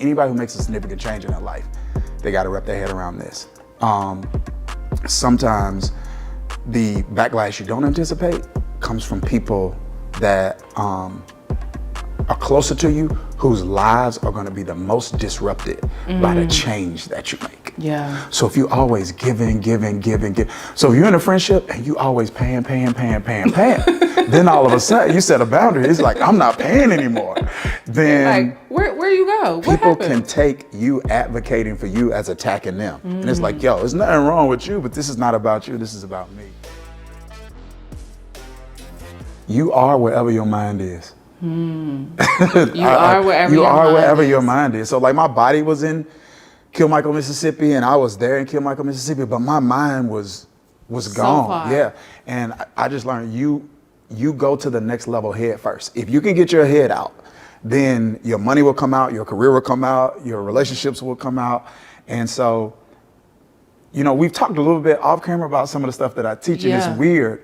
anybody who makes a significant change in their life, they got to wrap their head around this. Sometimes the backlash you don't anticipate comes from people that are closer to you, whose lives are going to be the most disrupted by the change that you make. Yeah. So if you always giving. So if you're in a friendship and you always paying, then all of a sudden you set a boundary. It's like, I'm not paying anymore. Then Like, where you go? What people happened? can take you advocating for you as attacking them. And it's like, yo, there's nothing wrong with you, but this is not about you. This is about me. You are wherever your mind is. You are wherever your mind is. So like my body was in Kilmichael, Mississippi, and I was there in Kilmichael, Mississippi, but my mind was gone. far. Yeah. And I just learned you go to the next level head first. If you can get your head out, then your money will come out, your career will come out, your relationships will come out. And so, you know, we've talked a little bit off camera about some of the stuff that I teach, and it's weird.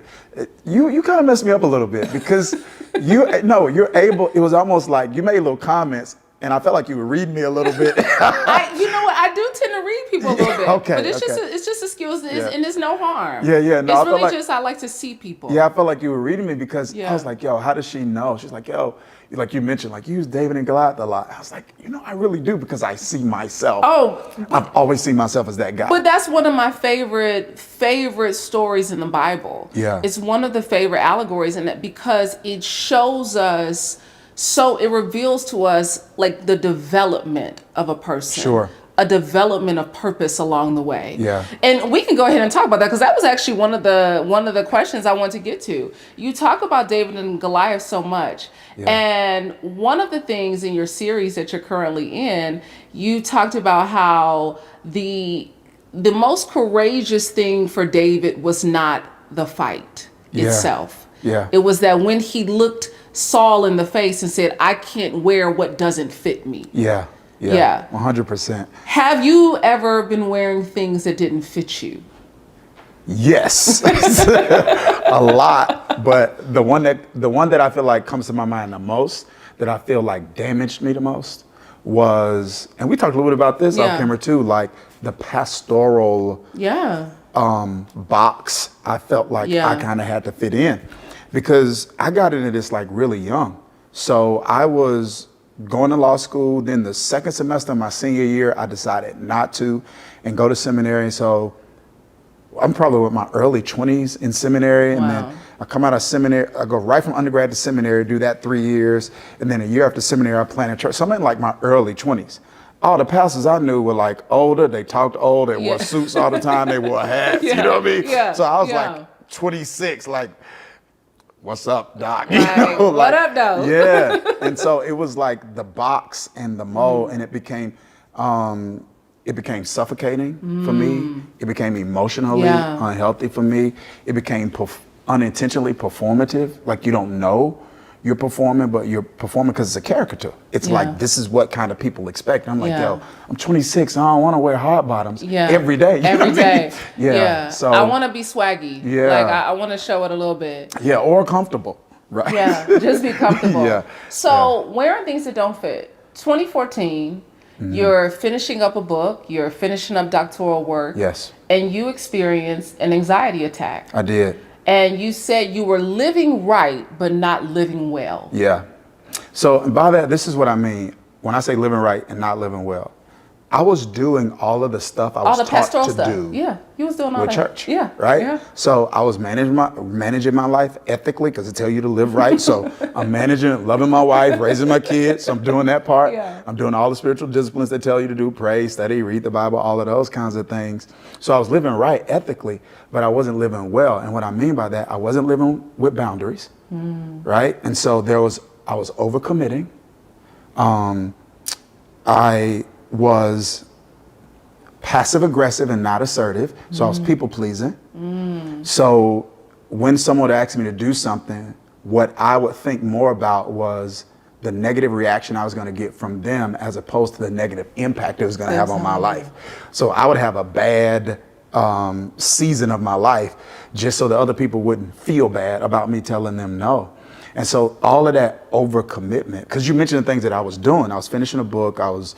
You kind of messed me up a little bit because you're able, it was almost like you made little comments and I felt like you were reading me a little bit. You know what? I do tend to read people a little bit. Okay, but it's okay. just a skill, and it's no harm. Yeah. No, it's I felt really like, just I like to see people. Yeah, I felt like you were reading me because Yeah. I was like, yo, how does she know? She's like, yo, like you mentioned, like you use David and Goliath a lot. I was like, you know, I really do because I see myself. I've always seen myself as that guy. But that's one of my favorite stories in the Bible. Yeah. It's one of the favorite allegories in that because it shows us, so it reveals to us like the development of a person. Sure. A development of purpose along the way. Yeah. And we can go ahead and talk about that because that was actually one of the questions I want to get to. You talk about David and Goliath so much. Yeah. And one of the things in your series that you're currently in, you talked about how the most courageous thing for David was not the fight itself. Yeah. It was that when he looked Saul in the face and said, I can't wear what doesn't fit me. Yeah. 100%. Have you ever been wearing things that didn't fit you? Yes, a lot. But the one that I feel like comes to my mind the most, that I feel like damaged me the most, was, and we talked a little bit about this off camera too, like the pastoral box. I felt like I kind of had to fit in because I got into this like really young. So I was going to law school. Then the second semester of my senior year, I decided not to and go to seminary. So I'm probably in my early 20s in seminary. And then I come out of seminary, I go right from undergrad to seminary, do that 3 years. And then a year after seminary, I plant a church. So I'm in like my early 20s. All the pastors I knew were like older. They talked old. They wore suits all the time. They wore hats. You know what I mean? Yeah. So I was like 26, like, what's up, Doc? You Like, know, what up, though? Yeah. And so it was like the box and the mold, and it became suffocating for me. It became emotionally unhealthy for me. It became unintentionally performative. Like you don't know you're performing, but you're performing because it's a caricature. It's like, this is what kind of people expect. I'm like, yo, I'm 26. I don't want to wear hard bottoms every day. You know Every what I mean? day. Yeah. So I want to be swaggy. Yeah. Like I want to show it a little bit. Yeah, or comfortable. Right. Yeah. Just be comfortable. Yeah. So wearing things that don't fit. 2014. You're finishing up a book, you're finishing up doctoral work. Yes. And you experienced an anxiety attack. I did. And you said you were living right, but not living well. Yeah. So by that, this is what I mean. When I say living right and not living well, I was doing all of the stuff I was taught to do. Yeah, you was doing all with that. church. Yeah. Right? Yeah. So I was managing my life ethically because it tells you to live right. So I'm managing, loving my wife, raising my kids. So I'm doing that part. Yeah. I'm doing all the spiritual disciplines that tell you to do, pray, study, read the Bible, all of those kinds of things. So I was living right ethically, but I wasn't living well. And what I mean by that, I wasn't living with boundaries. Right? And so I was overcommitting. I was passive aggressive and not assertive. So I was people pleasing. So when someone would ask me to do something, what I would think more about was the negative reaction I was going to get from them as opposed to the negative impact it was going to have on my life. So I would have a bad season of my life just so that other people wouldn't feel bad about me telling them no. And so all of that overcommitment, because you mentioned the things that I was doing. I was finishing a book. I was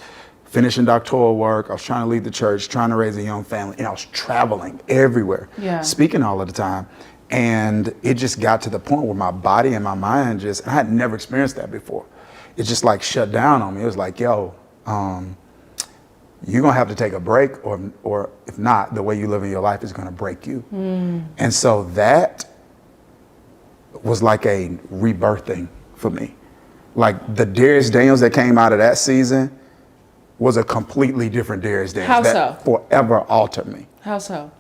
finishing doctoral work. I was trying to lead the church, trying to raise a young family, and I was traveling everywhere, speaking all of the time. And it just got to the point where my body and my mind and I had never experienced that before. It just like shut down on me. It was like, yo, you're gonna have to take a break, or if not, the way you live in your life is gonna break you. And so that was like a rebirthing for me. Like the Dharius Daniels that came out of that season was a completely different Dharius Daniels. How that so? Forever altered me. How so?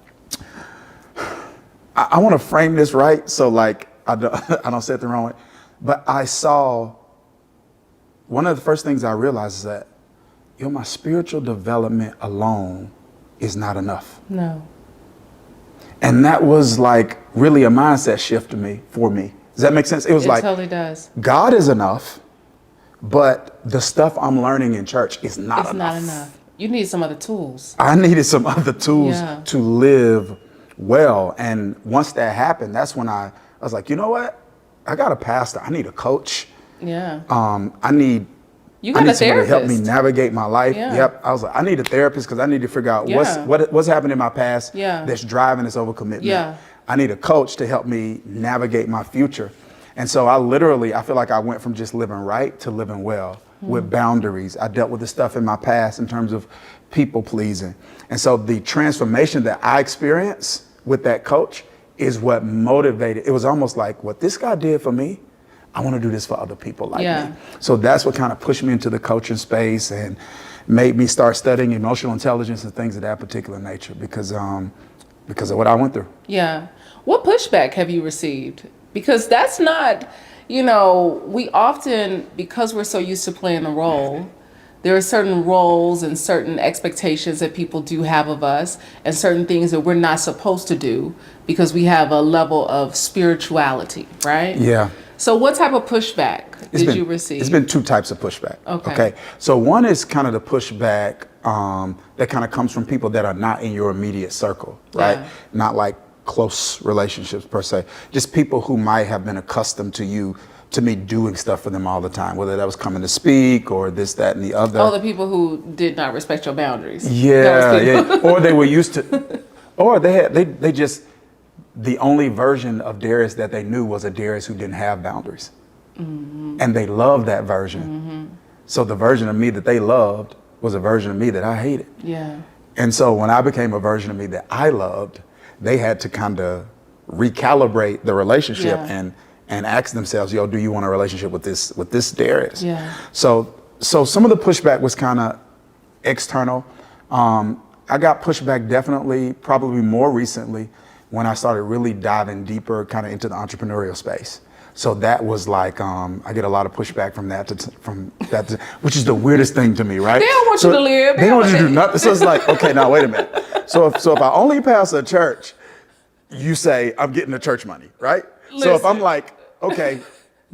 I want to frame this right, so like I don't say it the wrong way. But I saw, one of the first things I realized is that, my spiritual development alone is not enough. No. And that was like really a mindset shift for me. Does that make sense? It was like, it totally does. God is enough, but the stuff I'm learning in church is not enough. It's not enough. You need some other tools. I needed some other tools to live well. And once that happened, that's when I was like, you know what? I got a pastor. I need a coach. Yeah. I need somebody to help me navigate my life. Yeah. Yep. I was like, I need a therapist because I need to figure out what's happened in my past that's driving this overcommitment. Yeah. I need a coach to help me navigate my future. And so I feel like I went from just living right to living well with boundaries. I dealt with the stuff in my past in terms of people pleasing. And so the transformation that I experienced with that coach is what motivated. It was almost like what this guy did for me, I want to do this for other people like me. So that's what kind of pushed me into the coaching space and made me start studying emotional intelligence and things of that particular nature because of what I went through. Yeah. What pushback have you received? Because that's not, we often, because we're so used to playing a role, there are certain roles and certain expectations that people do have of us and certain things that we're not supposed to do because we have a level of spirituality, right? Yeah. So what type of pushback did you receive? It's been two types of pushback. Okay. So one is kind of the pushback that kind of comes from people that are not in your immediate circle, right? Yeah. Not like close relationships per se. Just people who might have been accustomed to me doing stuff for them all the time, whether that was coming to speak or this, that, and the other. Oh, the people who did not respect your boundaries. Yeah. Or they were used to, or they just, the only version of Dharius that they knew was a Dharius who didn't have boundaries. Mm-hmm. And they loved that version. Mm-hmm. So the version of me that they loved was a version of me that I hated. Yeah. And so when I became a version of me that I loved, they had to kind of recalibrate the relationship and ask themselves, do you want a relationship with this Dharius? Yeah. So some of the pushback was kind of external. I got pushback definitely, probably more recently, when I started really diving deeper kind of into the entrepreneurial space. So that was like, I get a lot of pushback from that, which is the weirdest thing to me, right? They don't want you to live. They don't want you to do nothing. So it's like, okay, now wait a minute. So if I only pastor a church, you say I'm getting the church money, right? Listen. So if I'm like, okay,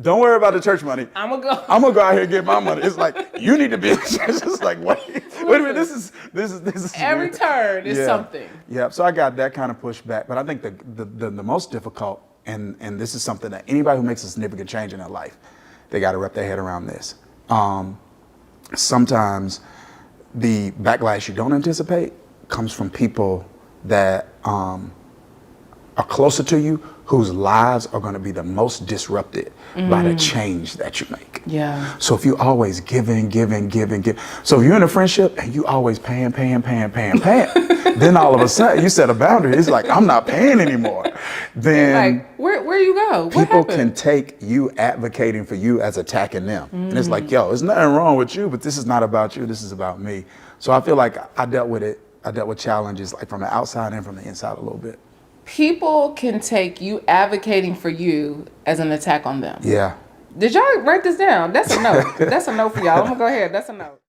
don't worry about the church money. I'm gonna go out here and get my money. It's like you need to be in the church. It's like wait a minute. This is every weird. Turn is something. Yeah. So I got that kind of pushback, but I think the most difficult, and this is something that anybody who makes a significant change in their life, they got to wrap their head around this. Sometimes the backlash you don't anticipate comes from people that are closer to you, whose lives are going to be the most disrupted by the change that you make. Yeah. So if you always giving. So if you're in a friendship and you always paying, then all of a sudden you set a boundary. It's like, I'm not paying anymore. Then like, where you go? What people happened? can take you advocating for you as attacking them. And it's like, there's nothing wrong with you, but this is not about you. This is about me. So I feel like I dealt with it. I dealt with challenges like from the outside and from the inside a little bit. People can take you advocating for you as an attack on them. Yeah. Did y'all write this down? That's a note. That's a note for y'all. I'm gonna go ahead. That's a note.